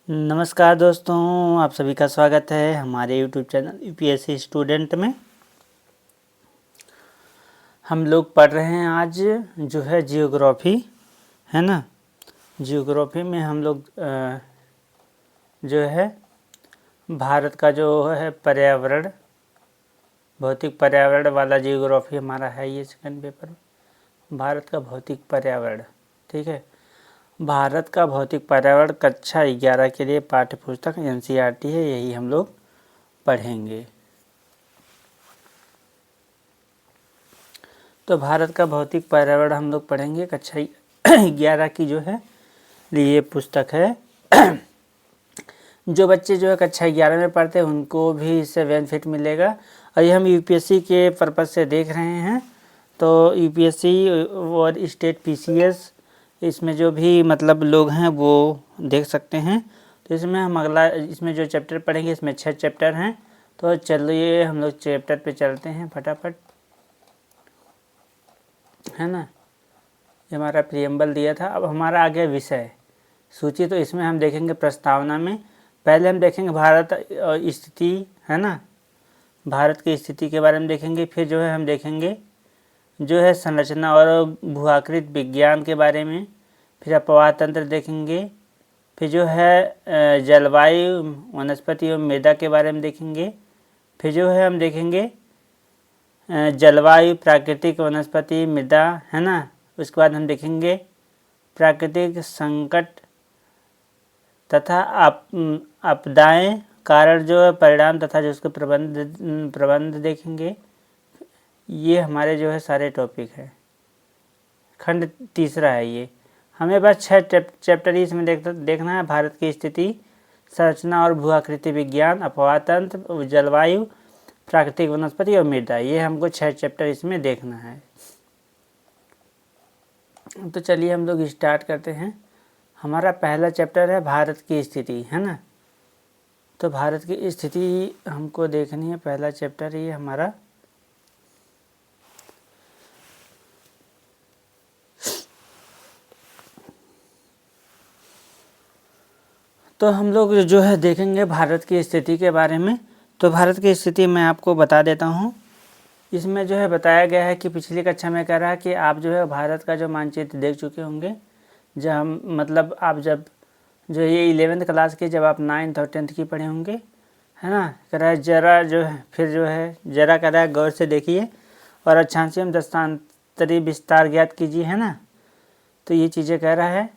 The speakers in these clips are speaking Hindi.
नमस्कार दोस्तों, आप सभी का स्वागत है हमारे YouTube चैनल यूपीएससी स्टूडेंट में। हम लोग पढ़ रहे हैं आज जो है जियोग्राफी, है ना। जियोग्राफी में हम लोग जो है भारत का जो है पर्यावरण, भौतिक पर्यावरण वाला जियोग्राफी हमारा है ये सेकंड पेपर। भारत का भौतिक पर्यावरण, ठीक है। भारत का भौतिक पर्यावरण कक्षा 11 के लिए पाठ्य पुस्तक NCERT है, यही हम लोग पढ़ेंगे। तो भारत का भौतिक पर्यावरण हम लोग पढ़ेंगे कक्षा 11 की जो है ये पुस्तक है। जो बच्चे जो है कक्षा 11 में पढ़ते हैं उनको भी इससे बेनिफिट मिलेगा। और ये हम यूपीएससी के पर्पज़ से देख रहे हैं, तो यूपीएससी और स्टेट PCS इसमें जो भी मतलब लोग हैं वो देख सकते हैं। तो इसमें हम इसमें जो चैप्टर पढ़ेंगे, इसमें 6 चैप्टर हैं। तो चलिए हम लोग चैप्टर पे चलते हैं फटाफट, है ना। ये हमारा प्रियम्बल दिया था। अब हमारा आगे विषय सूची, तो इसमें हम देखेंगे प्रस्तावना में पहले हम देखेंगे भारत स्थिति, है ना। भारत की स्थिति के बारे में देखेंगे। फिर जो है हम देखेंगे जो है संरचना और भूआकृति विज्ञान के बारे में। फिर अपवाह तंत्र देखेंगे। फिर जो है जलवायु, वनस्पति और मृदा के बारे में देखेंगे। फिर जो है हम देखेंगे जलवायु, प्राकृतिक, वनस्पति, मृदा, है ना। उसके बाद हम देखेंगे प्राकृतिक संकट तथा आपदाएं, कारण जो है परिणाम तथा जो उसके प्रबंध देखेंगे। ये हमारे जो है सारे टॉपिक है। खंड तीसरा है ये। हमें बस 6 चैप्टर इसमें देखना है। भारत की स्थिति, संरचना और भूआकृति विज्ञान, अपवाह तंत्र, जलवायु, प्राकृतिक, वनस्पति और मृदा, ये हमको 6 चैप्टर इसमें देखना है। तो चलिए हम लोग स्टार्ट करते हैं। हमारा पहला चैप्टर है भारत की स्थिति, है ना। तो भारत की स्थिति हमको देखनी है, पहला चैप्टर ये हमारा। तो हम लोग जो है देखेंगे भारत की स्थिति के बारे में। तो भारत की स्थिति मैं आपको बता देता हूँ। इसमें जो है बताया गया है कि पिछली कक्षा में कह रहा है कि आप जो है भारत का जो मानचित्र देख चुके होंगे। जब मतलब आप जब जो ये 11th क्लास के, जब आप 9th और 10th की पढ़े होंगे, है ना। कह रहा है जरा जो है, फिर जो है जरा कह रहा है गौर से देखिए और अक्षांशीय एवं दशांतरी विस्तार ज्ञात कीजिए, है ना। तो ये चीज़ें कह रहा है।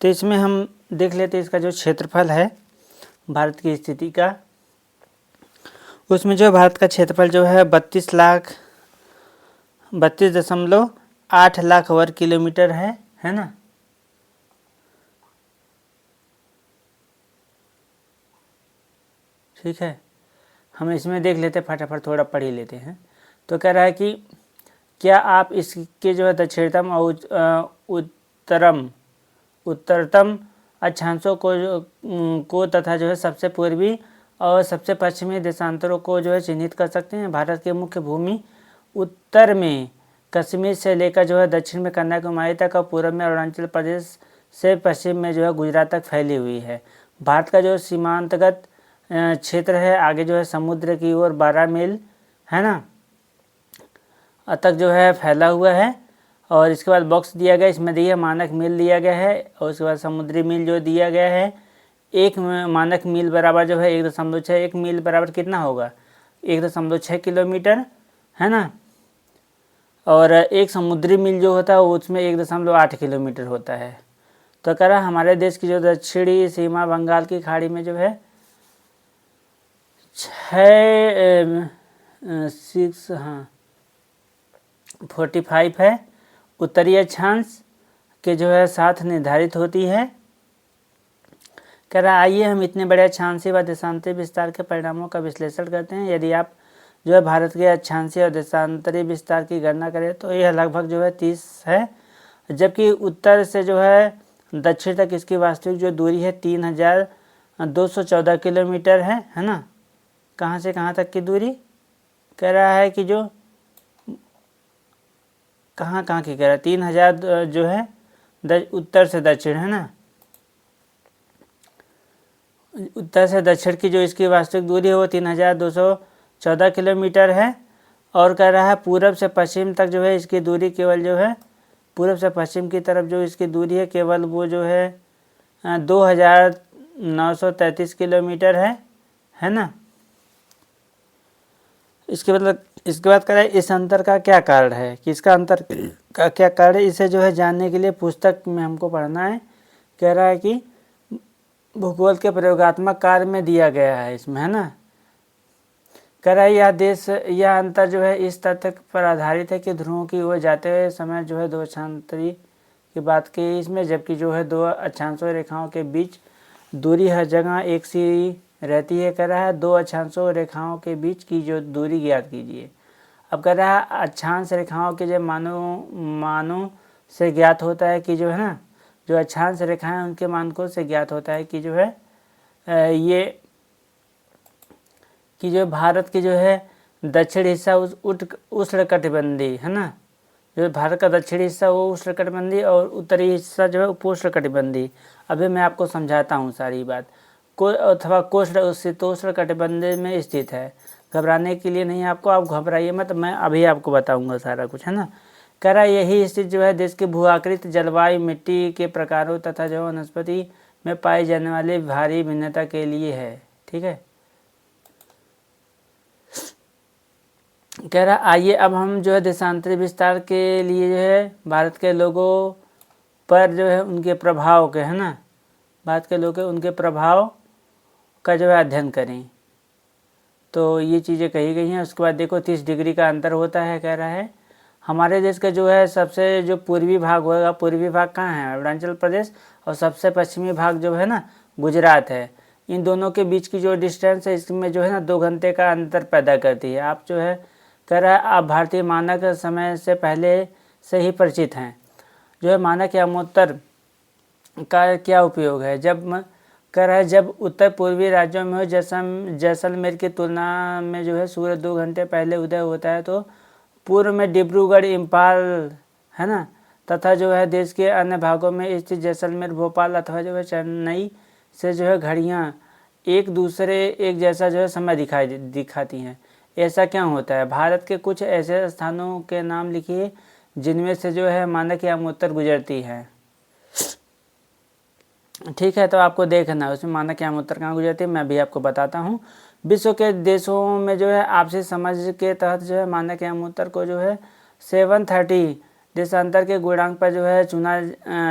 तो इसमें हम देख लेते हैं इसका जो क्षेत्रफल है भारत की स्थिति का। उसमें जो भारत का क्षेत्रफल जो है 32.8 लाख वर्ग किलोमीटर है ना। ठीक है, हम इसमें देख लेते फटाफट, थोड़ा पढ़ ही लेते हैं। तो कह रहा है कि क्या आप इसके जो है दक्षिणतम और उत्तरतम अक्षांशों को तथा जो है सबसे पूर्वी और सबसे पश्चिमी देशांतरों को जो है चिन्हित कर सकते हैं। भारत के मुख्य भूमि उत्तर में कश्मीर से लेकर जो है दक्षिण में कन्याकुमारी तक और पूर्व में अरुणाचल प्रदेश से पश्चिम में जो है गुजरात तक फैली हुई है। भारत का जो सीमांतगत क्षेत्र है आगे जो है समुद्र की ओर 12 मील, है ना, तक जो है फैला हुआ है। और इसके बाद बॉक्स दिया गया, इसमें दिया मानक मील दिया गया है। और उसके बाद समुद्री मील जो दिया गया है, एक मानक मील बराबर जो है 1.6, एक मील बराबर कितना होगा 1.6 किलोमीटर, है ना। और एक समुद्री मील जो होता है उसमें 1.8 किलोमीटर होता है। तो कह रहा हमारे देश की जो दक्षिणी सीमा बंगाल की खाड़ी में जो है 45 है, उत्तरी अक्षांश के जो है साथ निर्धारित होती है। कह रहा आइए हम इतने बड़े अक्षांशीय व देशांतरी विस्तार के परिणामों का विश्लेषण करते हैं। यदि आप जो है भारत के अक्षांशीय और देशांतरी विस्तार की गणना करें तो यह लगभग जो है 30 है, जबकि उत्तर से जो है दक्षिण तक इसकी वास्तविक जो दूरी है 3214 किलोमीटर है ना। कहाँ से कहाँ तक की दूरी कह रहा है कि जो कहाँ की कह रहा है 3000 जो है उत्तर से दक्षिण, है ना। उत्तर से दक्षिण की जो इसकी वास्तविक दूरी है वो 3214 किलोमीटर है। और कह रहा है पूरब से पश्चिम तक जो है इसकी दूरी केवल जो है, पूरब से पश्चिम की तरफ जो इसकी दूरी है केवल वो जो है 2933 किलोमीटर है ना। इसके बाद कह रहा है इस अंतर का क्या कारण है, कि इसका अंतर का क्या कारण है, इसे जो है जानने के लिए पुस्तक में हमको पढ़ना है। कह रहा है कि भूगोल के प्रयोगात्मक कार्य में दिया गया है इसमें, है ना। कह रहा है यह अंतर जो है इस तथ्य पर आधारित है कि ध्रुवों की ओर जाते हुए समय जो है दो अक्षांतरी की बात की इसमें, जबकि जो है दो अक्षांशों रेखाओं के बीच दूरी हर जगह एक सी रहती है। कह रहा है दो अक्षांशों रेखाओं के बीच की जो दूरी ज्ञात कीजिए। अब कह रहा है अक्षांश रेखाओं के जो मानों से ज्ञात होता है कि जो है ना, जो अक्षांश रेखाएं उनके मानकों से ज्ञात होता है कि जो है ये कि जो भारत की जो है दक्षिणी हिस्सा उष्णकटिबंधीय है ना, जो भारत का दक्षिणी हिस्सा वो उष्णकटिबंधीय और उत्तरी हिस्सा जो है उपोष्णकटिबंधीय। अभी मैं आपको समझाता हूँ सारी बात। अथवा शीतोष्ण कटिबंधीय में स्थित है। घबराने के लिए नहीं आपको, आप घबराइए मत, मैं अभी आपको बताऊंगा सारा कुछ, है ना। कह रहा है यही स्थिति जो है देश के भूआकृत जलवायु, मिट्टी के प्रकारों तथा जो वनस्पति में पाई जाने वाली भारी भिन्नता के लिए है। ठीक है। कह रहा आइए अब हम जो है देशांतरी विस्तार के लिए जो है भारत के लोगों पर जो है उनके प्रभाव के, है ना, भारत के लोगों के उनके प्रभाव का जो है अध्ययन करें। तो ये चीज़ें कही गई हैं। उसके बाद देखो 30 डिग्री का अंतर होता है। कह रहा है हमारे देश का जो है सबसे जो पूर्वी भाग होगा, पूर्वी भाग कहाँ है, अरुणाचल प्रदेश, और सबसे पश्चिमी भाग जो है ना गुजरात है। इन दोनों के बीच की जो डिस्टेंस है इसमें जो है ना 2 घंटे का अंतर पैदा करती है। आप जो है कह रहा है आप भारतीय मानक समय से पहले से ही परिचित हैं। जो है मानक यामोत्तर का क्या उपयोग है, जब कह रहा है जब उत्तर पूर्वी राज्यों में हो जैसलमेर की तुलना में जो है सूरज 2 घंटे पहले उदय होता है, तो पूर्व में डिब्रूगढ़, इम्फाल, है ना, तथा जो है देश के अन्य भागों में स्थित जैसलमेर, भोपाल अथवा जो है चेन्नई से जो है घड़ियाँ एक जैसा जो है समय दिखाती हैं। ऐसा क्यों होता है? भारत के कुछ ऐसे स्थानों के नाम लिखिए जिनमें से जो है मानक यामोत्तर गुजरती है। ठीक है, तो आपको देखना उसमें मानक यामोत्तर कहाँ गुजरती है, मैं भी आपको बताता हूँ। विश्व के देशों में जो है आपसी समझ के तहत जो है मानक यामोत्तर को जो है 730 देशांतर के गुणांक पर जो है चुना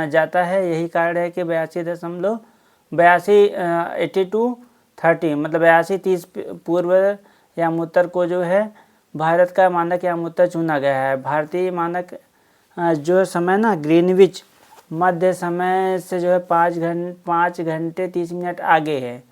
जाता है। यही कारण है कि 82.30 मतलब 82-30 पूर्व यामोत्तर को जो है भारत का मानक यामोत्तर चुना गया है। भारतीय मानक जो समय ना ग्रीनविच मध्य समय से जो है 5 घंटे 30 मिनट आगे है,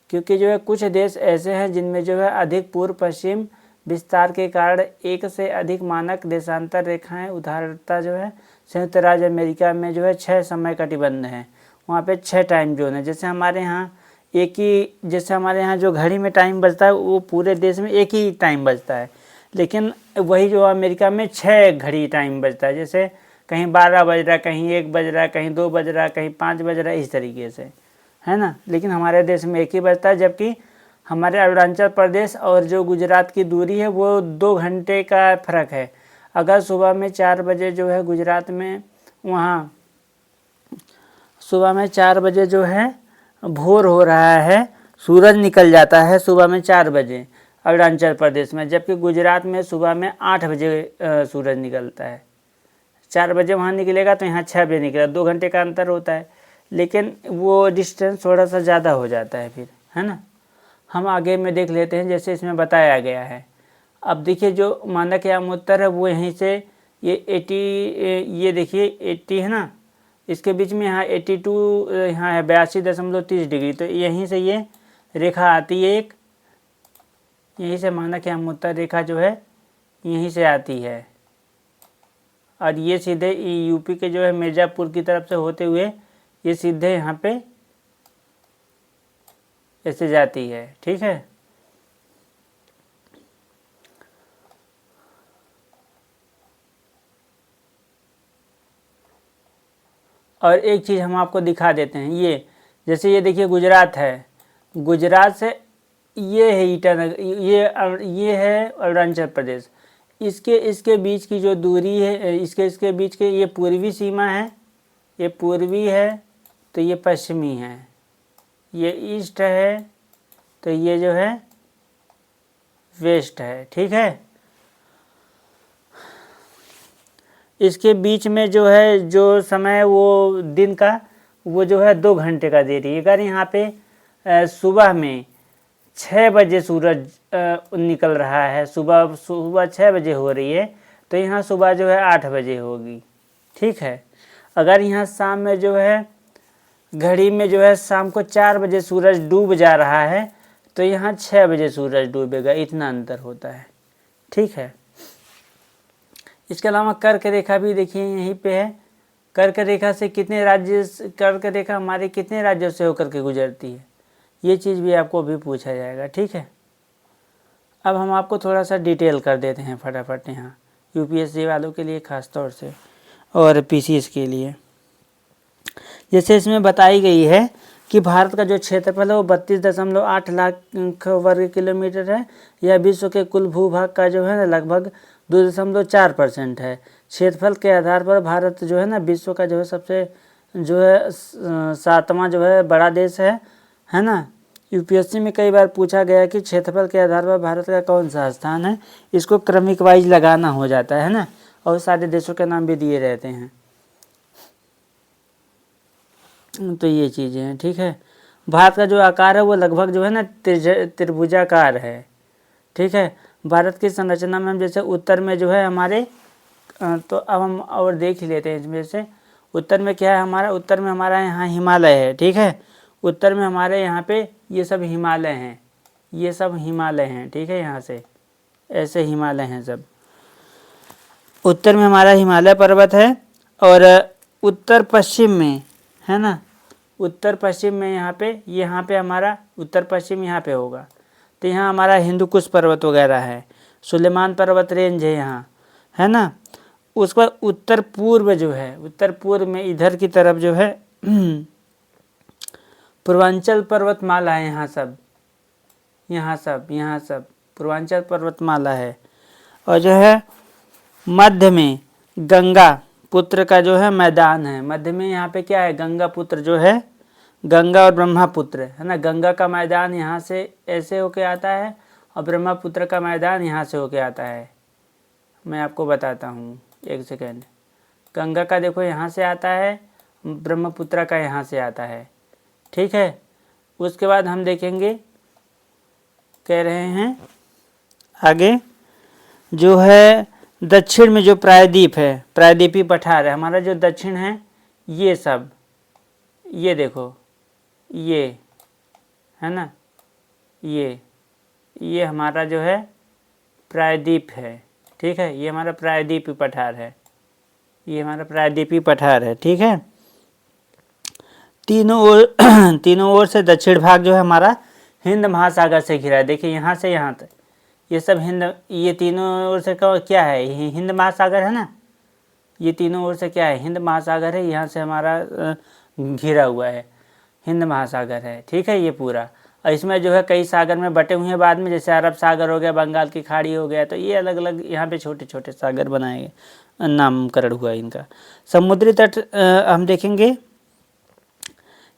क्योंकि जो है कुछ देश ऐसे हैं जिनमें जो है अधिक पूर्व पश्चिम विस्तार के कारण एक से अधिक मानक देशांतर रेखाएं, उदाहरणतः जो है संयुक्त राज्य अमेरिका में जो है 6 समय कटिबंध हैं। वहाँ पे 6 टाइम जोन है। जैसे हमारे यहाँ जो घड़ी में टाइम बजता है वो पूरे देश में एक ही टाइम बजता है, लेकिन वही जो अमेरिका में 6 घड़ी टाइम बजता है। जैसे कहीं 12 बज रहा है, कहीं 1 बज रहा है, कहीं 2 बज रहा है, कहीं 5 बज रहा है, इस तरीके से, है ना। लेकिन हमारे देश में एक ही बजता है, जबकि हमारे अरुणाचल प्रदेश और जो गुजरात की दूरी है वो 2 घंटे का फ़र्क है। अगर सुबह में 4 बजे जो है गुजरात में, वहाँ सुबह में 4 बजे जो है भोर हो रहा है, सूरज निकल जाता है सुबह में 4 बजे अरुणाचल प्रदेश में, जबकि गुजरात में सुबह में 8 बजे सूरज निकलता है। 4 बजे वहाँ निकलेगा तो यहाँ 6 बजे निकलेगा, 2 घंटे का अंतर होता है, लेकिन वो डिस्टेंस थोड़ा सा ज़्यादा हो जाता है फिर, है ना। हम आगे में देख लेते हैं जैसे इसमें बताया गया है। अब देखिए जो मानक यामोत्तर है वो यहीं से ये 80, ये देखिए 80 है ना, इसके बीच में यहाँ 82 यहाँ है 82.30 डिग्री, तो यहीं से ये रेखा आती है एक, यहीं से मानक यामोत्तर रेखा जो है यहीं से आती है, और ये सीधे यूपी के जो है मिर्ज़ापुर की तरफ से होते हुए ये सीधे यहाँ पे ऐसे जाती है। ठीक है, और एक चीज़ हम आपको दिखा देते हैं। ये जैसे ये देखिए गुजरात है, गुजरात से ये है ईटानगर, ये है अरुणाचल प्रदेश। इसके बीच की जो दूरी है, इसके बीच के ये पूर्वी सीमा है, ये पूर्वी है, तो ये पश्चिमी है, ये ईस्ट है, तो ये जो है वेस्ट है। ठीक है, इसके बीच में जो है जो समय वो दिन का वो जो है 2 घंटे का दे रही है। अगर यहाँ पे सुबह में 6 बजे सूरज निकल रहा है, सुबह 6 बजे हो रही है, तो यहाँ सुबह जो है 8 बजे होगी। ठीक है, अगर यहाँ शाम में जो है घड़ी में जो है शाम को 4 बजे सूरज डूब जा रहा है, तो यहाँ 6 बजे सूरज डूबेगा, इतना अंतर होता है। ठीक है, इसके अलावा कर्क रेखा भी देखिए यहीं पे है। कर्क रेखा से कर्क रेखा हमारे कितने राज्यों से होकर के गुजरती है, ये चीज़ भी आपको अभी पूछा जाएगा। ठीक है, अब हम आपको थोड़ा सा डिटेल कर देते हैं फटाफट यहाँ यूपीएससी वालों के लिए ख़ास तौर से और पीसीएस के लिए। जैसे इसमें बताई गई है कि भारत का जो क्षेत्रफल है वो 32.8 लाख वर्ग किलोमीटर है। यह विश्व के कुल भूभाग का जो है ना लगभग 2.4% है। क्षेत्रफल के आधार पर भारत जो है ना विश्व का जो है सबसे जो है 7वां जो है बड़ा देश है ना। यूपीएससी में कई बार पूछा गया कि क्षेत्रफल के आधार पर भारत का कौन सा स्थान है, इसको क्रमिक वाइज लगाना हो जाता है ना, और सारे देशों के नाम भी दिए रहते हैं। तो ये चीज़ें हैं। ठीक है, भारत का जो आकार है वो लगभग जो है ना त्रिभुजाकार है। ठीक है, भारत की संरचना में हम जैसे उत्तर में जो है हमारे तो अब हम और देख ही लेते हैं इसमें से उत्तर में क्या है हमारा। उत्तर में हमारा यहाँ हिमालय है। ठीक है, उत्तर में हमारे यहाँ पे ये सब हिमालय हैं, ये सब हिमालय हैं। ठीक है, यहाँ से ऐसे हिमालय हैं सब। उत्तर में हमारा हिमालय पर्वत है और उत्तर पश्चिम में है ना, उत्तर पश्चिम में यहाँ पे हमारा उत्तर पश्चिम यहाँ पे होगा, तो यहाँ हमारा हिंदुकुश पर्वत वगैरह है, सुलेमान पर्वत रेंज है यहाँ, है ना। उस पर उत्तर पूर्व जो है, उत्तर पूर्व में इधर की तरफ जो है पूर्वांचल पर्वतमाला है, यहाँ सब पूर्वांचल पर्वतमाला है। और जो है मध्य में गंगा पुत्र का जो है मैदान है। मध्य में यहाँ पे क्या है, गंगा पुत्र जो है, गंगा और ब्रह्मपुत्र है ना। गंगा का मैदान यहाँ से ऐसे होके आता है और ब्रह्मपुत्र का मैदान यहाँ से होके आता है। मैं आपको बताता हूँ, एक सेकेंड। गंगा का देखो यहाँ से आता है, ब्रह्मपुत्र का यहाँ से आता है। ठीक है, उसके बाद हम देखेंगे, कह रहे हैं आगे जो है दक्षिण में जो प्रायद्वीप है, प्रायद्वीपीय पठार है हमारा जो दक्षिण है, ये सब, ये देखो, ये है ना, ये हमारा जो है प्रायद्वीप है। ठीक है, ये हमारा प्रायद्वीपीय पठार है, ये हमारा प्रायद्वीपीय पठार है। ठीक है, तीनों ओर से दक्षिण भाग जो है हमारा हिंद महासागर से घिरा है। देखिए यहाँ से यहाँ तक ये सब ये तीनों ओर से क्या है, हिंद महासागर है ना। ये तीनों ओर से क्या है, हिंद महासागर है, यहाँ से हमारा घिरा हुआ है, हिंद महासागर है। ठीक है, ये पूरा, और इसमें जो है कई सागर में बटे हुए हैं बाद में, जैसे अरब सागर हो गया, बंगाल की खाड़ी हो गया, तो ये अलग अलग यहाँ पे छोटे छोटे सागर बनाए गए, नामकरण हुआ इनका। समुद्री तट हम देखेंगे,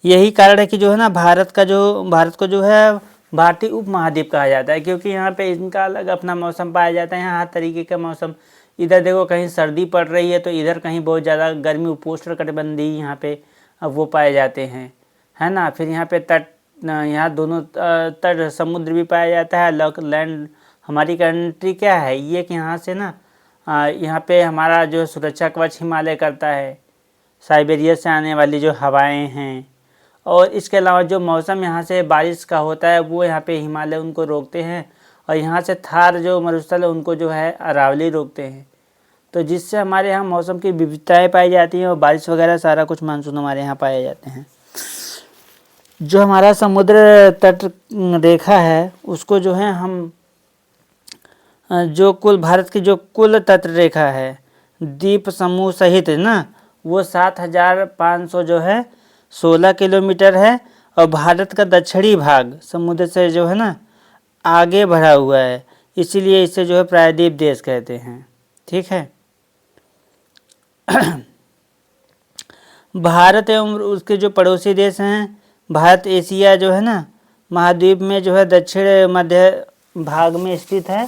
यही कारण है कि जो है ना भारत को जो है भारतीय उपमहाद्वीप कहा जाता है, क्योंकि यहाँ पे इनका अलग अपना मौसम पाया जाता है। यहाँ हर तरीके का मौसम, इधर देखो कहीं सर्दी पड़ रही है तो इधर कहीं बहुत ज़्यादा गर्मी, उपोष्णकटिबंधीय यहाँ पे वो पाए जाते हैं, है ना। फिर यहाँ पे तट, यहाँ दोनों तट समुद्र भी पाया जाता है। लैंड हमारी कंट्री क्या है ये कि यहाँ से ना यहाँ पे हमारा जो सुरक्षा कवच हिमालय करता है, साइबेरिया से आने वाली जो हवाएं हैं, और इसके अलावा जो मौसम यहाँ से बारिश का होता है वो यहाँ पे हिमालय उनको रोकते हैं, और यहाँ से थार जो मरुस्थल है उनको जो है अरावली रोकते हैं। तो जिससे हमारे यहाँ मौसम की विविधताएँ पाई जाती हैं और बारिश वगैरह सारा कुछ मानसून हमारे यहाँ पाए जाते हैं। जो हमारा समुद्र तट रेखा है उसको जो है हम जो कुल भारत की जो कुल तट रेखा है द्वीप समूह सहित ना, वो 7,500 जो है 16 किलोमीटर है। और भारत का दक्षिणी भाग समुद्र से जो है ना आगे बढ़ा हुआ है, इसीलिए इसे जो है प्रायद्वीप देश कहते हैं। ठीक है। भारत एवं उसके जो पड़ोसी देश हैं, भारत एशिया जो है ना महाद्वीप में जो है दक्षिण मध्य भाग में स्थित है।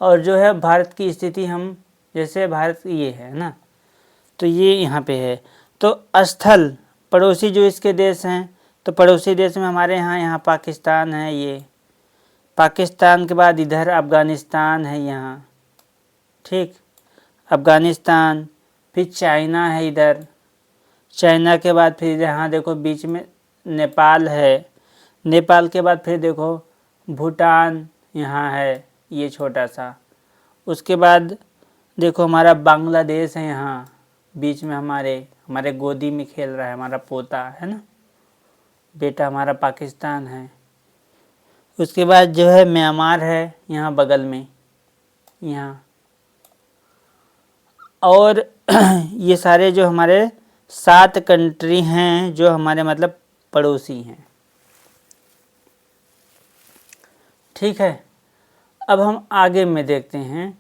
और जो है भारत की स्थिति हम जैसे भारत ये है ना, तो ये यहाँ पे है। तो स्थल पड़ोसी जो इसके देश हैं, तो पड़ोसी देश में हमारे यहाँ पाकिस्तान है, ये पाकिस्तान के बाद इधर अफ़गानिस्तान है यहाँ। ठीक, अफ़गानिस्तान, फिर चाइना है इधर, चाइना के बाद फिर यहाँ देखो बीच में नेपाल है, नेपाल के बाद फिर देखो भूटान यहाँ है ये छोटा सा। उसके बाद देखो हमारा बांग्लादेश है यहाँ बीच में, हमारे गोदी में खेल रहा है हमारा पोता है ना, बेटा हमारा पाकिस्तान है। उसके बाद जो है म्यांमार है यहाँ बगल में यहाँ। और ये सारे जो हमारे 7 कंट्री हैं जो हमारे मतलब पड़ोसी हैं। ठीक है। अब हम आगे में देखते हैं,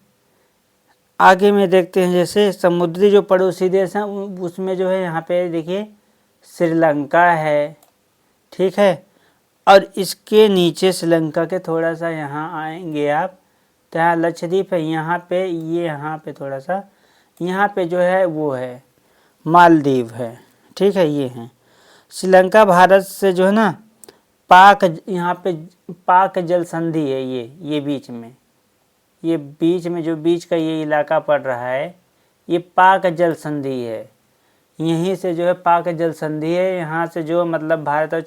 जैसे समुद्री जो पड़ोसी देश हैं उसमें जो है यहाँ पे देखिए श्रीलंका है। ठीक है। और इसके नीचे श्रीलंका के थोड़ा सा यहाँ आएंगे आप, तो यहाँ लक्षद्वीप है, यहाँ पे ये यहाँ पे थोड़ा सा यहाँ पे जो है वो है मालदीव है। ठीक है। ये है श्रीलंका भारत से जो है ना यहाँ पे पाक जल संधि है, ये बीच में, ये बीच में जो बीच का ये इलाका पड़ रहा है ये पाक जल संधि है। यहीं से जो है पाक जल संधि है, यहाँ से जो मतलब भारत और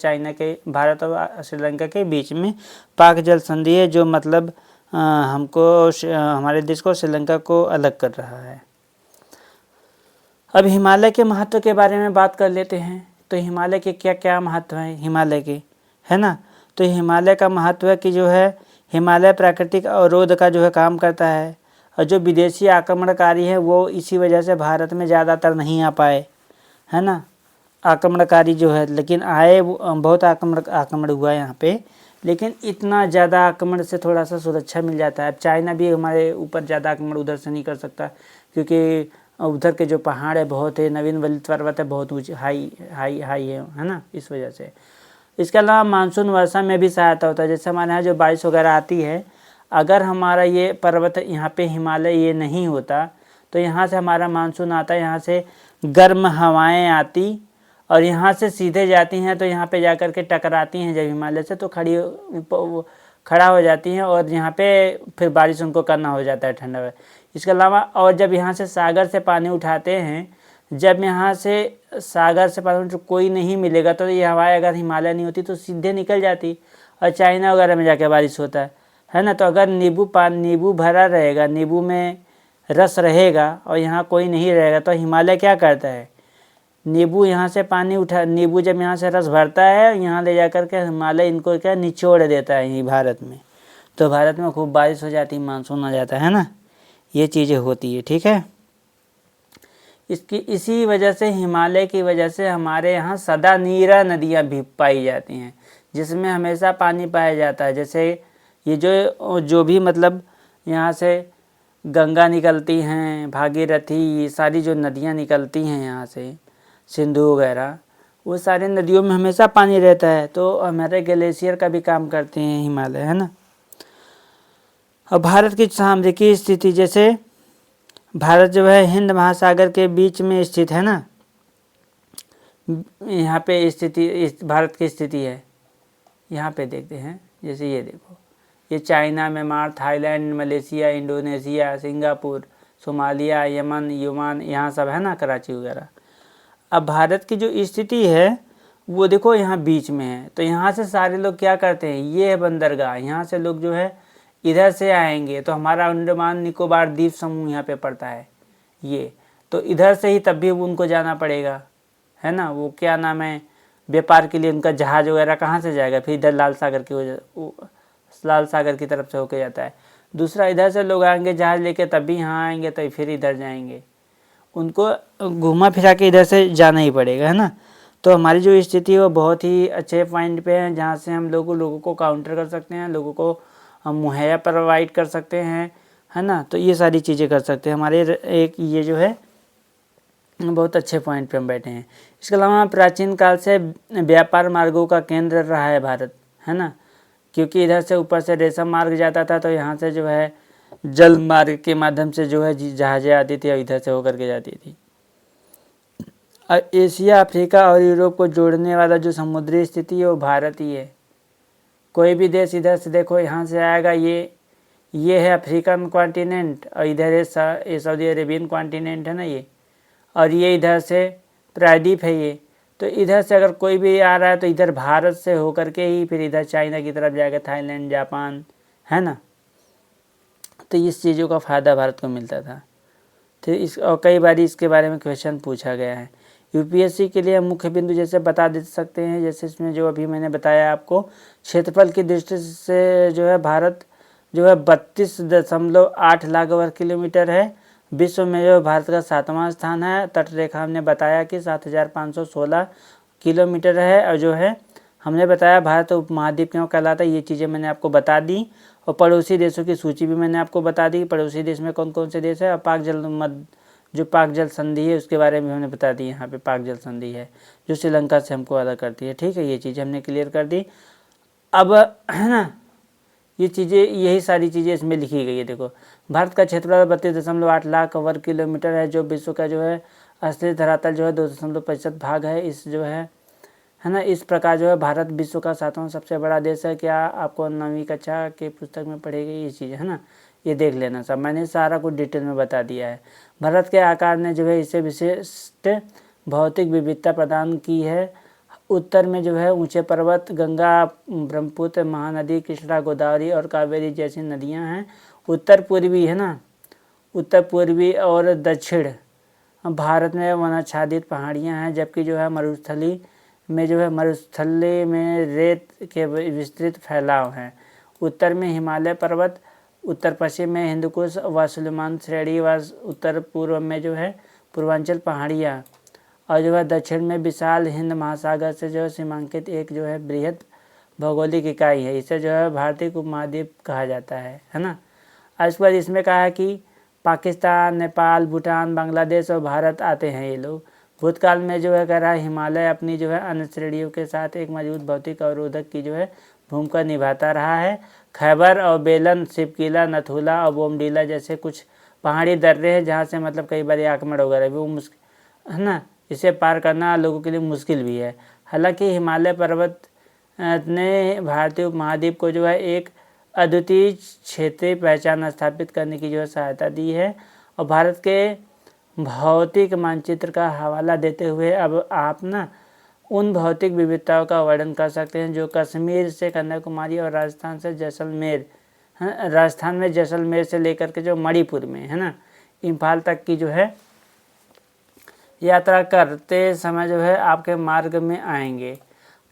श्रीलंका के बीच में पाक जल संधि है, जो मतलब हमारे देश को श्रीलंका को अलग कर रहा है। अब हिमालय के महत्व के बारे में बात कर लेते हैं। तो हिमालय के क्या क्या महत्व हैं हिमालय के, है ना। तो हिमालय का महत्व है कि जो है हिमालय प्राकृतिक अवरोध का जो है काम करता है, और जो विदेशी आक्रमणकारी हैं वो इसी वजह से भारत में ज़्यादातर नहीं आ पाए, है ना। आक्रमणकारी जो है, लेकिन आए बहुत आक्रमण हुआ है यहाँ पे, लेकिन इतना ज़्यादा आक्रमण से थोड़ा सा सुरक्षा मिल जाता है। अब चाइना भी हमारे ऊपर ज़्यादा आक्रमण उधर से नहीं कर सकता, क्योंकि उधर के जो पहाड़ है बहुत है, नवीन वलित पर्वत है बहुत ऊँचे हाई है ना, इस वजह से। इसके अलावा मानसून वर्षा में भी सहायता होता है। जैसे हमारे यहाँ जो बारिश वगैरह आती है, अगर हमारा ये पर्वत यहाँ पे हिमालय ये नहीं होता तो यहाँ से हमारा मानसून आता है, यहाँ से गर्म हवाएं आती और यहाँ से सीधे जाती हैं, तो यहाँ पे जाकर के टकराती हैं जब हिमालय से, तो खड़ा हो जाती हैं और यहाँ पे फिर बारिश उनको करना हो जाता है ठंडा। इसके अलावा और जब यहाँ से सागर से पानी उठाते हैं, जब यहाँ से सागर से पानी कोई नहीं मिलेगा तो ये हवाएं अगर हिमालय नहीं होती तो सीधे निकल जाती और चाइना वगैरह में जाके बारिश होता है ना। तो अगर नींबू भरा रहेगा, नींबू में रस रहेगा और यहाँ कोई नहीं रहेगा, तो हिमालय क्या करता है, नींबू यहाँ से पानी नींबू जब यहाँ से रस भरता है यहाँ ले जाकर के हिमालय इनको क्या निचोड़ देता है यहीं भारत में, तो भारत में खूब बारिश हो जाती है, मानसून आ जाता है ना, ये चीज़ें होती है। ठीक है। इसी वजह से हिमालय की वजह से हमारे यहाँ सदा नीरा नदियाँ भी पाई जाती हैं, जिसमें हमेशा पानी पाया जाता है। जैसे ये जो भी मतलब यहाँ से गंगा निकलती हैं, भागीरथी, ये सारी जो नदियाँ निकलती हैं यहाँ से, सिंधु वगैरह, वो सारी नदियों में हमेशा पानी रहता है, तो हमारे ग्लेशियर का भी काम करते हैं हिमालय, है ना। और भारत की सामरिकी स्थिति, जैसे भारत जो है हिंद महासागर के बीच में स्थित है ना, यहाँ पे भारत की स्थिति है, यहाँ पे देखते हैं। जैसे ये देखो, ये China, Myanmar, Thailand, Malaysia, Indonesia, Singapore, Somalia, Yemen, युमान, यहाँ सब है ना, कराची वगैरह। अब भारत की जो स्थिति है वो देखो यहाँ बीच में है, तो यहाँ से सारे लोग क्या करते हैं, ये है बंदरगाह, यहाँ से लोग जो है इधर से आएंगे, तो हमारा अंडमान निकोबार द्वीप समूह यहाँ पे पड़ता है ये, तो इधर से ही तब भी उनको जाना पड़ेगा, है ना। वो क्या नाम है, व्यापार के लिए उनका जहाज़ वगैरह कहाँ से जाएगा, फिर इधर लाल सागर की तरफ से होके जाता है। दूसरा इधर से लोग आएंगे जहाज़ लेके, तब भी यहाँ आएंगे तो फिर इधर जाएंगे, उनको घुमा फिरा के इधर से जाना ही पड़ेगा, है ना। तो हमारी जो स्थिति है वो बहुत ही अच्छे पॉइंट पे है, जहाँ से हम लोगों को काउंटर कर सकते हैं, लोगों को हम मुहैया प्रोवाइड कर सकते हैं, है ना। तो ये सारी चीज़ें कर सकते हैं हमारे एक ये जो है बहुत अच्छे पॉइंट पे हम बैठे हैं। इसके अलावा प्राचीन काल से व्यापार मार्गों का केंद्र रहा है भारत, है ना, क्योंकि इधर से ऊपर से रेशम मार्ग जाता था, तो यहाँ से जो है जल मार्ग के माध्यम से जो है जहाज़ें आती थी और इधर से होकर के जाती थी। एशिया, अफ्रीका और यूरोप को जोड़ने वाला जो समुद्री स्थिति है वो भारत ही है। कोई भी देश इधर से देखो यहाँ से आएगा, ये है अफ्रीकन कॉन्टिनेंट और इधर है सऊदी अरेबियन कॉन्टिनेंट, है ना ये, और ये इधर से प्रायद्वीप है ये। तो इधर से अगर कोई भी आ रहा है तो इधर भारत से होकर के ही फिर इधर चाइना की तरफ जाएगा, थाईलैंड, जापान, है ना। तो इस चीज़ों का फ़ायदा भारत को मिलता था। तो इस और कई बार इसके बारे में क्वेश्चन पूछा गया है। यूपीएससी के लिए मुख्य बिंदु जैसे बता दे सकते हैं, जैसे इसमें जो अभी मैंने बताया आपको, क्षेत्रफल की दृष्टि से जो है भारत जो है 32.8 लाख वर्ग किलोमीटर है। विश्व में जो भारत का 7वां स्थान है। तट रेखा हमने बताया कि 7,516 किलोमीटर है। और जो है हमने बताया भारत उपमहाद्वीप क्यों कहलाता है, ये चीज़ें मैंने आपको बता दी। और पड़ोसी देशों की सूची भी मैंने आपको बता दी, पड़ोसी देश में कौन कौन से देश है। और पाक जल संधि है उसके बारे में हमने बता दी, यहाँ पे पाक जल संधि है जो श्रीलंका से हमको अलग करती है। ठीक है, ये चीज़ें हमने क्लियर कर दी। अब है ना, ये चीज़ें, यही सारी चीज़ें इसमें लिखी गई है। देखो, भारत का क्षेत्रफल 32.8 लाख वर्ग किलोमीटर है, जो विश्व का जो है असली धरातल जो है 2.5% भाग है। इस जो है ना, इस प्रकार जो है भारत विश्व का 7वां सबसे बड़ा देश है। क्या आपको 9वीं कक्षा के पुस्तक में पढ़ेगी ये चीज़ें, है ना, ये देख लेना सब, मैंने सारा कुछ डिटेल में बता दिया है। भारत के आकार ने जो है इसे विशिष्ट भौतिक विविधता प्रदान की है। उत्तर में जो है ऊंचे पर्वत, गंगा, ब्रह्मपुत्र, महानदी, कृष्णा, गोदावरी और कावेरी जैसी नदियां हैं। उत्तर पूर्वी, है ना, उत्तर पूर्वी और दक्षिण भारत में वनाच्छादित पहाड़ियां हैं, जबकि जो है मरुस्थली में रेत के विस्तृत फैलाव हैं। उत्तर में हिमालय पर्वत, उत्तर पश्चिम में हिंदुकुश व सुलेमान श्रेणी व उत्तर पूर्व में जो है पूर्वांचल पहाड़ियाँ, और जो है दक्षिण में विशाल हिंद महासागर से जो है सीमांकित एक जो है बृहद भौगोलिक इकाई है। इसे जो है भारतीय उपमहाद्वीप कहा जाता है ना। इस पर इसमें कहा है कि पाकिस्तान, नेपाल, भूटान, बांग्लादेश और भारत आते हैं ये लोग। भूतकाल में जो है कह रहा है हिमालय अपनी जो है अन्य श्रेणियों के साथ एक मजबूत भौतिक अवरोधक की जो है भूमिका निभाता रहा है। खैबर और बेलन, शिवकिला, नथुला और बोमडीला जैसे कुछ पहाड़ी दर्रे हैं जहाँ से मतलब कई बार आक्रमण वगैरह भी वो मुश्किल, है ना, इसे पार करना लोगों के लिए मुश्किल भी है। हालांकि हिमालय पर्वत ने भारतीय उपमहाद्वीप को जो है एक अद्वितीय क्षेत्रीय पहचान स्थापित करने की जो है सहायता दी है। और भारत के भौतिक मानचित्र का हवाला देते हुए अब आप ना उन भौतिक विविधताओं का वर्णन कर सकते हैं जो कश्मीर से कन्याकुमारी और राजस्थान में जैसलमेर से लेकर के जो मणिपुर में, है ना, इम्फाल तक की जो है यात्रा करते समय जो है आपके मार्ग में आएंगे।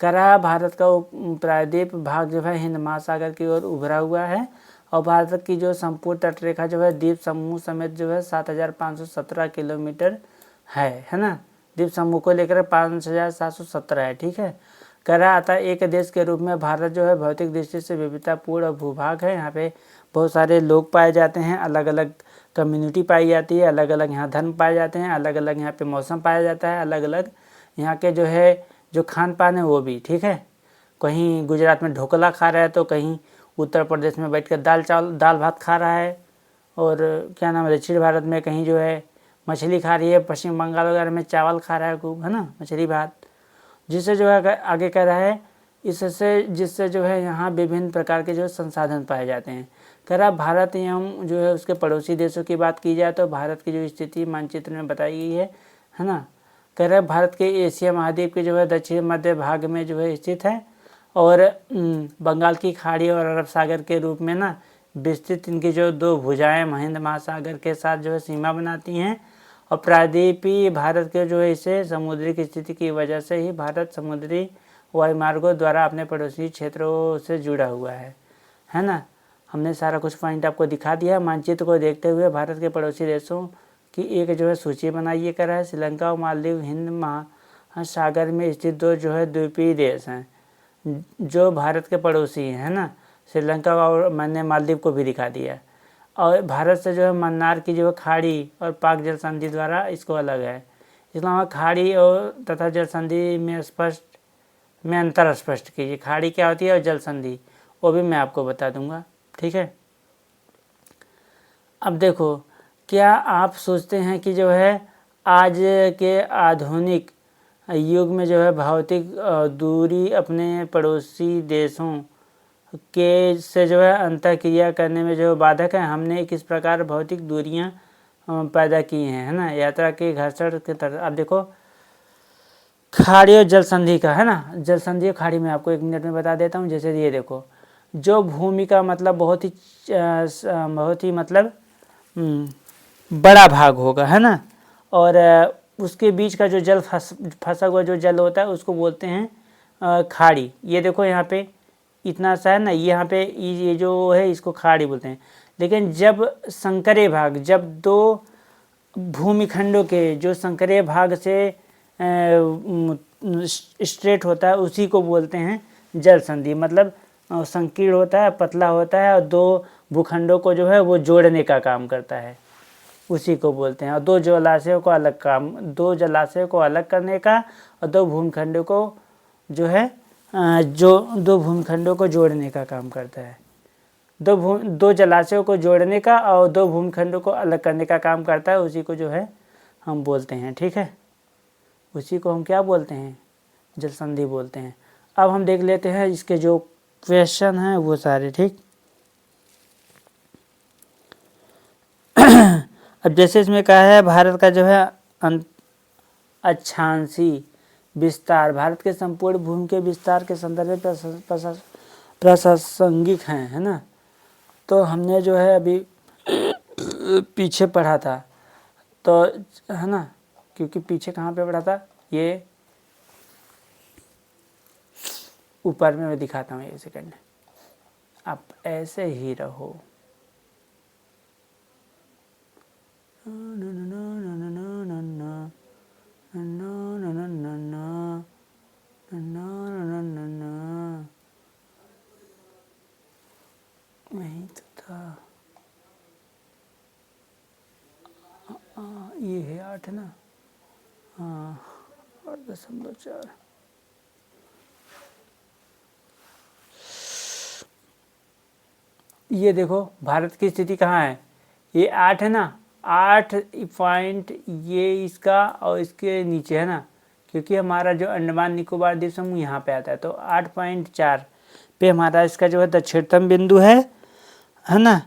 करा भारत का प्रायद्वीप भाग जो है हिंद महासागर की ओर उभरा हुआ है। और भारत की जो संपूर्ण तटरेखा जो है द्वीप समूह समेत जो है 7,517 किलोमीटर है ना। द्वीप समूह को लेकर 5,717 है। ठीक है, करा आता एक देश के रूप में भारत जो है भौतिक दृष्टि से विविधतापूर्ण भूभाग है। यहाँ पे बहुत सारे लोग पाए जाते हैं, अलग अलग कम्युनिटी पाई जाती है, अलग अलग यहाँ धर्म पाए जाते हैं, अलग अलग यहाँ पे मौसम पाया जाता है, अलग अलग यहाँ के जो है जो खान पान है वो भी। ठीक है, कहीं गुजरात में ढोकला खा रहा है तो कहीं उत्तर प्रदेश में बैठकर दाल भात खा रहा है, और क्या नाम है दक्षिण भारत में कहीं जो है मछली खा रही है, पश्चिम बंगाल वगैरह में चावल खा रहा है खूब, है ना, मछली भात। जिससे जो है आगे कह रहा है जिससे जो है यहाँ विभिन्न प्रकार के जो संसाधन पाए जाते हैं। कह रहा भारत एवं जो है उसके पड़ोसी देशों की बात की जाए तो भारत की जो स्थिति मानचित्र में बताई गई है ना। कह रहा भारत के एशिया महाद्वीप के जो है दक्षिण मध्य भाग में जो है स्थित है, और बंगाल की खाड़ी और अरब सागर के रूप में ना विस्तृत इनकी जो दो भुजाएं हिंद महासागर के साथ जो है सीमा बनाती हैं। और प्रायद्वीपीय भारत के जो है इसे समुद्री की स्थिति की वजह से ही भारत समुद्री वायुमार्गों द्वारा अपने पड़ोसी क्षेत्रों से जुड़ा हुआ है ना। हमने सारा कुछ पॉइंट आपको दिखा दिया। मानचित्र को देखते हुए भारत के पड़ोसी देशों की एक जो है सूची बनाइए करा है। श्रीलंका और मालदीव हिंद हाँ, सागर में स्थित दो जो है द्वीपीय देश हैं जो भारत के पड़ोसी हैं, है ना। श्रीलंका और मैंने मालदीव को भी दिखा दिया। और भारत से जो है मन्नार की जो है खाड़ी और पाक जल संधि द्वारा इसको अलग है। इसके अलावा खाड़ी और तथा जल संधि में अंतर स्पष्ट कीजिए। खाड़ी क्या होती है और जल संधि वो भी मैं आपको बता दूंगा, ठीक है। अब देखो, क्या आप सोचते हैं कि जो है आज के आधुनिक युग में जो है भौतिक दूरी अपने पड़ोसी देशों के से जो है अंतःक्रिया करने में जो बाधक है? हमने किस प्रकार भौतिक दूरियां पैदा की हैं, है ना। यात्रा के घर्षण के तरह अब देखो खाड़ी और जल संधि का, है ना। जल संधि और खाड़ी में आपको 1 मिनट में बता देता हूँ। जैसे ये देखो, जो भूमि का मतलब बहुत ही मतलब बड़ा भाग होगा, है ना, और उसके बीच का जो जल फंसा हुआ जो जल होता है उसको बोलते हैं खाड़ी। ये देखो यहाँ पे इतना सा है ना, यहाँ पे ये जो है इसको खाड़ी बोलते हैं। लेकिन जब संकरे भाग, जब दो भूमिखंडों के जो संकरे भाग से स्ट्रेट होता है उसी को बोलते हैं जल संधि। मतलब संकीर्ण होता है, पतला होता है और दो भूखंडों को जो है वो जोड़ने का काम करता है, उसी को बोलते हैं। और दो जलाशयों को अलग करने का और दो भूखंडों को जो है दो भूखंडों को जोड़ने का काम करता है। दो जलाशयों को जोड़ने का और दो भूखंडों को अलग करने का काम करता है, उसी को जो है हम बोलते हैं, ठीक है। उसी को हम क्या बोलते हैं? जल संधि बोलते हैं। अब हम देख लेते हैं इसके जो क्वेश्चन हैं वो सारे, ठीक। अब जैसे इसमें कहा है भारत का जो है अक्षांशीय विस्तार भारत के संपूर्ण भूमि के विस्तार के संदर्भ में प्रासंगिक हैं, है ना। तो हमने जो है अभी पीछे पढ़ा था, तो है ना, क्योंकि पीछे कहाँ पे पढ़ा था, ये ऊपर में मैं दिखाता हूँ, 1 सेकंड, आप ऐसे ही रहो। नहीं तो था, ये है 8 ना, 8.4। ये देखो भारत की स्थिति कहाँ है, ये 8 है ना, 8 पॉइंट ये इसका और इसके नीचे है ना, क्योंकि हमारा जो अंडमान निकोबार द्वीप समूह यहाँ पे आता है, तो 8.4 पे हमारा इसका जो है दक्षिणतम बिंदु है ना।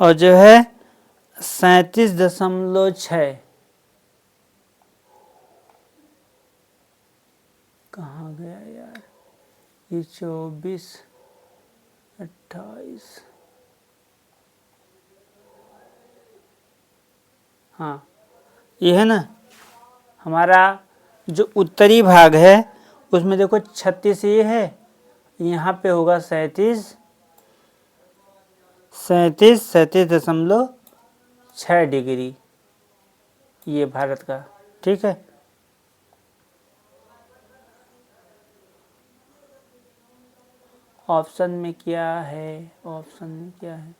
और जो है 37.6 कहाँ गया यार, ये 24, 28, हाँ ये है ना हमारा जो उत्तरी भाग है उसमें देखो 36 ये है, यहाँ पे होगा 37.6 डिग्री, ये भारत का, ठीक है। ऑप्शन में क्या है, ऑप्शन में क्या है,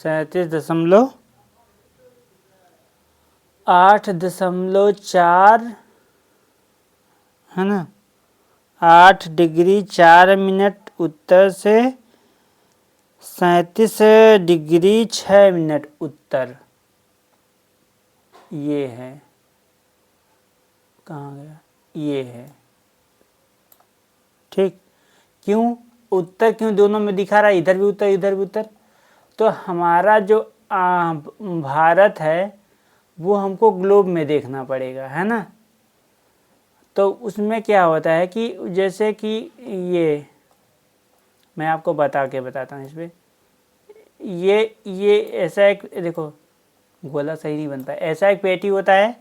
सैंतीस दशमलव 8.4 है ना, 8 डिग्री 4 मिनट उत्तर से 37 डिग्री 6 मिनट उत्तर, ये है, कहाँ गया, ये है, ठीक। क्यों उत्तर, क्यों दोनों में दिखा रहा है, इधर भी उत्तर इधर भी उत्तर, तो हमारा जो भारत है वो हमको ग्लोब में देखना पड़ेगा, है ना। तो उसमें क्या होता है कि जैसे कि ये मैं आपको बताता हूँ, इसमें ये ऐसा एक, देखो गोला सही नहीं बनता है, ऐसा एक पेटी होता है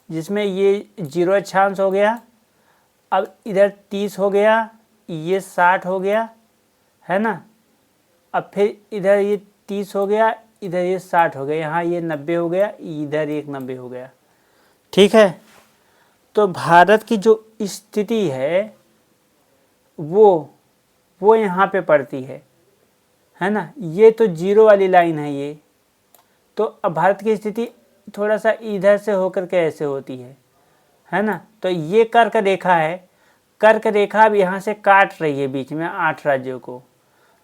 जिसमें ये 0 अक्षांश हो गया, अब इधर 30 हो गया, ये 60 हो गया, है ना। अब फिर इधर ये 30 हो गया, इधर ये 60 हो गया, यहाँ ये 90 हो गया, इधर एक 90 हो गया, ठीक है। तो भारत की जो स्थिति है वो यहाँ पे पड़ती है ना। ये तो जीरो वाली लाइन है ये। तो अब भारत की स्थिति थोड़ा सा इधर से होकर के ऐसे होती है ना। तो ये कर्क रेखा है, कर्क रेखा अब यहाँ से काट रही है बीच में 8 राज्यों को।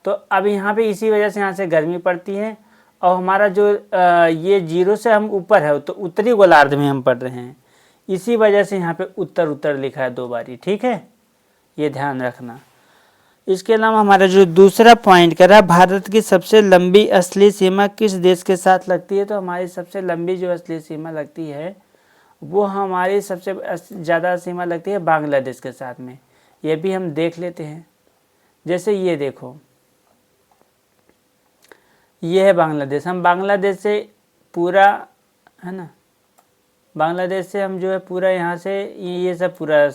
तो अब यहाँ पे इसी वजह से यहाँ से गर्मी पड़ती है, और हमारा जो ये जीरो से हम ऊपर है तो उत्तरी गोलार्ध में हम पढ़ रहे हैं, इसी वजह से यहाँ पे उत्तर उत्तर लिखा है 2 बारी, ठीक है, ये ध्यान रखना। इसके अलावा हमारा जो दूसरा पॉइंट करा, भारत की सबसे लंबी असली सीमा किस देश के साथ लगती है। तो हमारी सबसे लंबी जो असली सीमा लगती है वो हमारी सबसे ज़्यादा सीमा लगती है बांग्लादेश के साथ में। ये भी हम देख लेते हैं। जैसे ये देखो, ये है बांग्लादेश। हम बांग्लादेश से पूरा, है ना, बांग्लादेश से हम जो है पूरा यहाँ से ये सब पूरा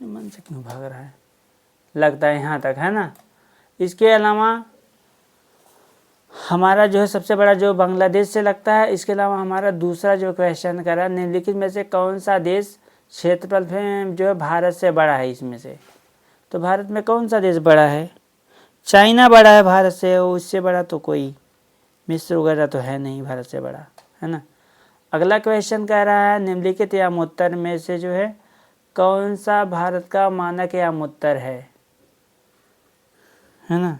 मन से क्यों भाग रहा है, लगता है यहाँ तक, है ना। इसके अलावा हमारा जो है सबसे बड़ा जो बांग्लादेश से लगता है। इसके अलावा हमारा दूसरा जो क्वेश्चन करा, निम्नलिखित में से कौन सा देश क्षेत्रफल में जो है भारत से बड़ा है इसमें से। तो भारत में कौन सा देश बड़ा है, चाइना बड़ा है भारत से, उससे बड़ा तो कोई मिस्र वगैरह तो है नहीं भारत से बड़ा, है ना। अगला क्वेश्चन कह रहा है, निम्नलिखित यामोत्तर में से जो है कौन सा भारत का मानक यामोत्तर है ना।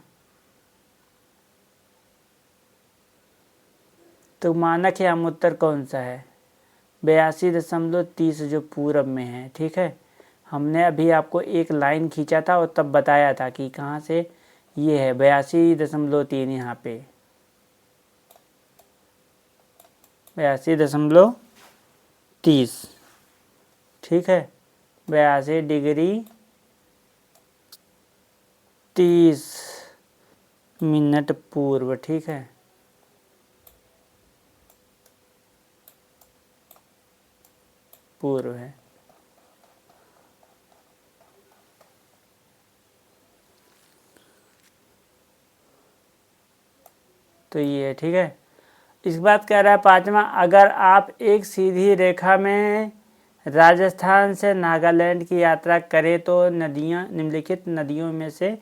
तो मानक यामोत्तर कौन सा है, 82.30 जो पूरब में है, ठीक है। हमने अभी आपको एक लाइन खींचा था और तब बताया था कि कहाँ से ये है 82.3, यहाँ पे 82.30, ठीक है, 82 डिग्री 30 मिनट पूर्व, ठीक है। पूर्व है। तो ये है, ठीक है। इस बात कह रहा है 5वां, अगर आप एक सीधी रेखा में राजस्थान से नागालैंड की यात्रा करें तो नदियाँ, निम्नलिखित नदियों में से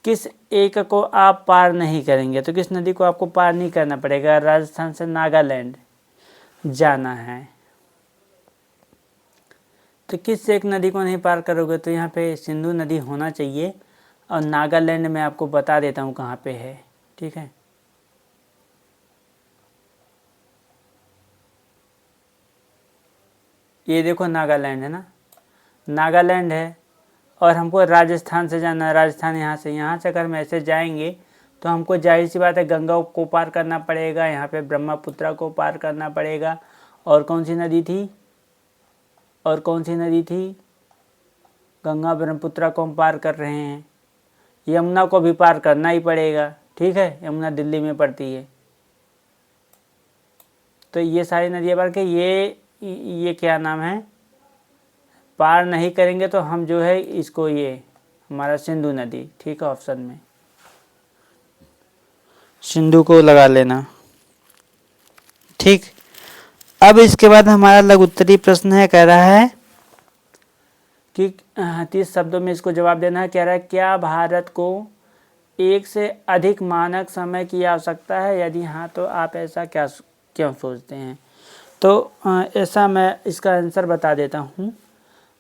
किस एक को आप पार नहीं करेंगे। तो किस नदी को आपको पार नहीं करना पड़ेगा, राजस्थान से नागालैंड जाना है तो किस एक नदी को नहीं पार करोगे। तो यहाँ पे सिंधु नदी होना चाहिए, और नागालैंड में आपको बता देता हूँ कहाँ पे है, ठीक है। ये देखो नागालैंड है ना, नागालैंड है, और हमको राजस्थान से जाना है। राजस्थान यहाँ से अगर हम ऐसे जाएंगे तो हमको जाहिर सी बात है गंगा को पार करना पड़ेगा, यहाँ पे ब्रह्मपुत्र को पार करना पड़ेगा, और कौन सी नदी थी, और कौन सी नदी थी, गंगा ब्रह्मपुत्र को हम पार कर रहे हैं, यमुना को भी पार करना ही पड़ेगा, ठीक है, यमुना दिल्ली में पड़ती है। तो ये सारी नदियाँ पार के ये क्या नाम है, पार नहीं करेंगे तो हम जो है इसको, ये हमारा सिंधु नदी, ठीक है, ऑप्शन में सिंधु को लगा लेना, ठीक। अब इसके बाद हमारा लघु उत्तरीय प्रश्न है, कह रहा है कि 30 शब्दों में इसको जवाब देना है। कह रहा है, क्या भारत को एक से अधिक मानक समय की आवश्यकता है, यदि हाँ तो आप ऐसा क्यों सोचते हैं। तो ऐसा मैं इसका आंसर बता देता हूँ।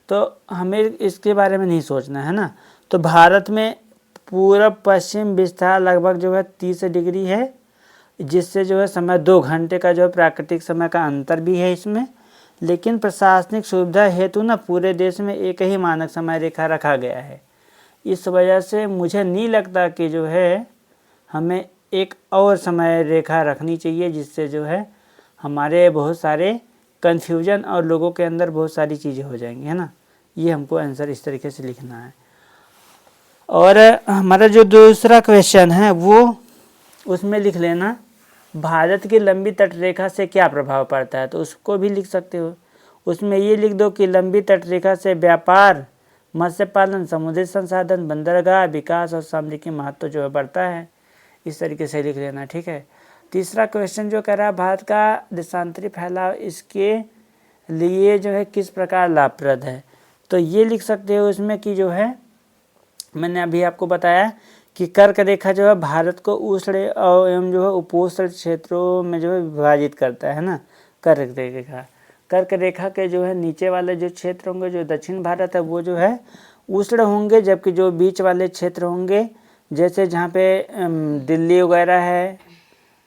तो हमें इसके बारे में नहीं सोचना है ना। तो भारत में पूर्व पश्चिम विस्तार लगभग जो है 30 डिग्री है, जिससे जो है समय 2 घंटे का जो है प्राकृतिक समय का अंतर भी है इसमें। लेकिन प्रशासनिक सुविधा हेतु ना पूरे देश में एक ही मानक समय रेखा रखा गया है। इस वजह से मुझे नहीं लगता कि जो है हमें एक और समय रेखा रखनी चाहिए, जिससे जो है हमारे बहुत सारे कन्फ्यूजन और लोगों के अंदर बहुत सारी चीज़ें हो जाएंगी, है ना। ये हमको आंसर इस तरीके से लिखना है। और हमारा जो दूसरा क्वेश्चन है वो उसमें लिख लेना, भारत की लंबी तटरेखा से क्या प्रभाव पड़ता है। तो उसको भी लिख सकते हो। उसमें ये लिख दो कि लंबी तटरेखा से व्यापार मत्स्य पालन, समुद्री संसाधन, बंदरगाह विकास और सामरिक महत्व जो है बढ़ता है। इस तरीके से लिख लेना, ठीक है। तीसरा क्वेश्चन जो कह रहा है भारत का देशांतरी फैलाव इसके लिए जो है किस प्रकार लाभप्रद है, तो ये लिख सकते हो इसमें कि जो है मैंने अभी आपको बताया कि कर्क रेखा जो है भारत को उष्ण एवं जो है उपोष्ण क्षेत्रों में जो है विभाजित करता है ना। कर्क रेखा के जो है नीचे वाले जो क्षेत्र होंगे, जो दक्षिण भारत है वो जो है उष्ण होंगे, जबकि जो बीच वाले क्षेत्र होंगे जैसे जहाँ पे दिल्ली वगैरह है,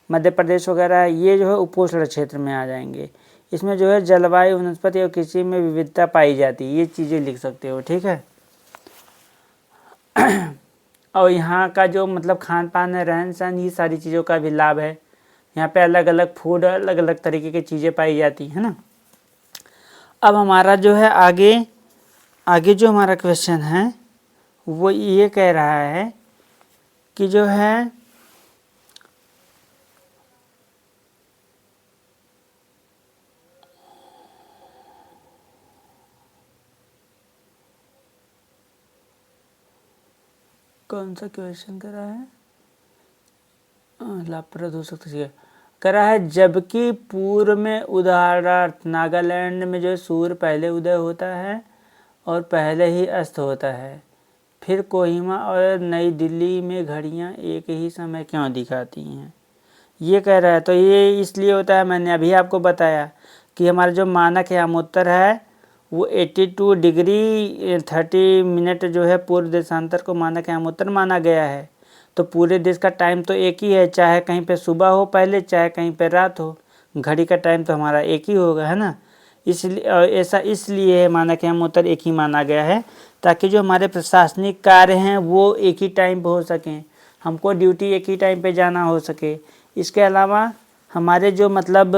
मध्य प्रदेश वगैरह है, ये जो है उपोष्ण क्षेत्र में आ जाएंगे। इसमें जो है जलवायु, वनस्पति और कृषि में विविधता पाई जाती है, ये चीज़ें लिख सकते हो, ठीक है। और यहाँ का जो मतलब खान पान है, रहन सहन, ये सारी चीज़ों का भी लाभ है। यहाँ पे अलग अलग फूड, अलग अलग तरीके की चीज़ें पाई जाती है ना। अब हमारा जो है आगे जो हमारा क्वेश्चन है वो ये कह रहा है कि जो है कौन सा क्वेश्चन कर रहा है, लाभप्रद हो सकता है करा है। जबकि पूर्व में उदाहरणार्थ नागालैंड में जो सूर्य पहले उदय होता है और पहले ही अस्त होता है, फिर कोहिमा और नई दिल्ली में घड़ियां एक ही समय क्यों दिखाती हैं, ये कह रहा है। तो ये इसलिए होता है, मैंने अभी आपको बताया कि हमारा जो मानक यामोत्तर है वो 82 डिग्री 30 मिनट जो है पूर्व देशांतर को मानक यामोत्तर माना गया है। तो पूरे देश का टाइम तो एक ही है, चाहे कहीं पे सुबह हो पहले, चाहे कहीं पे रात हो, घड़ी का टाइम तो हमारा एक ही होगा, है ना। इसलिए ऐसा इसलिए मानक यामोत्तर एक ही माना गया है, ताकि जो हमारे प्रशासनिक कार्य हैं वो एक ही टाइम पे हो सकें, हमको ड्यूटी एक ही टाइम पे जाना हो सके। इसके अलावा हमारे जो मतलब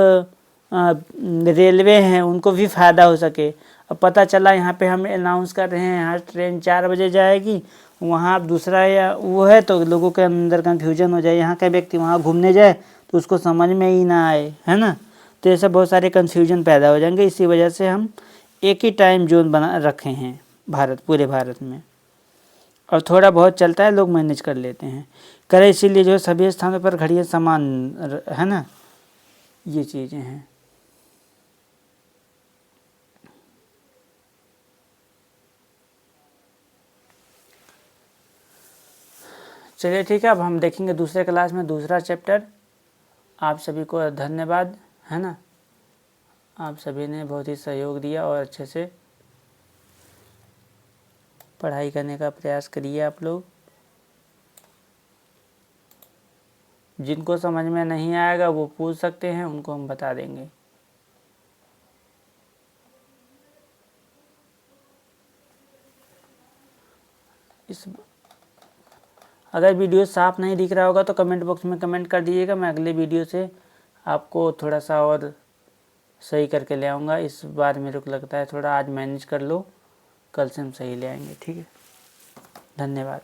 रेलवे हैं उनको भी फ़ायदा हो सके। अब पता चला यहाँ पे हम अनाउंस कर रहे हैं यहाँ ट्रेन 4 बजे जाएगी, वहाँ दूसरा या वो है, तो लोगों के अंदर कन्फ्यूजन हो जाए, यहाँ का व्यक्ति वहाँ घूमने जाए तो उसको समझ में ही ना आए, है ना। तो ऐसे बहुत सारे कन्फ्यूजन पैदा हो जाएंगे। इसी वजह से हम एक ही टाइम जोन बना रखे हैं पूरे भारत में, और थोड़ा बहुत चलता है, लोग मैनेज कर लेते हैं करें। इसीलिए जो सभी स्थानों पर घड़ियाँ समान है ना, ये चीज़ें हैं। चलिए ठीक है, अब हम देखेंगे दूसरे क्लास में दूसरा चैप्टर। आप सभी को धन्यवाद, है ना। आप सभी ने बहुत ही सहयोग दिया और अच्छे से पढ़ाई करने का प्रयास करिए आप लोग। जिनको समझ में नहीं आएगा वो पूछ सकते हैं, उनको हम बता देंगे। अगर वीडियो साफ नहीं दिख रहा होगा तो कमेंट बॉक्स में कमेंट कर दीजिएगा, मैं अगले वीडियो से आपको थोड़ा सा और सही करके ले आऊँगा। इस बार मेरे को लगता है थोड़ा आज मैनेज कर लो, कल से हम सही ले आएंगे, ठीक है। धन्यवाद।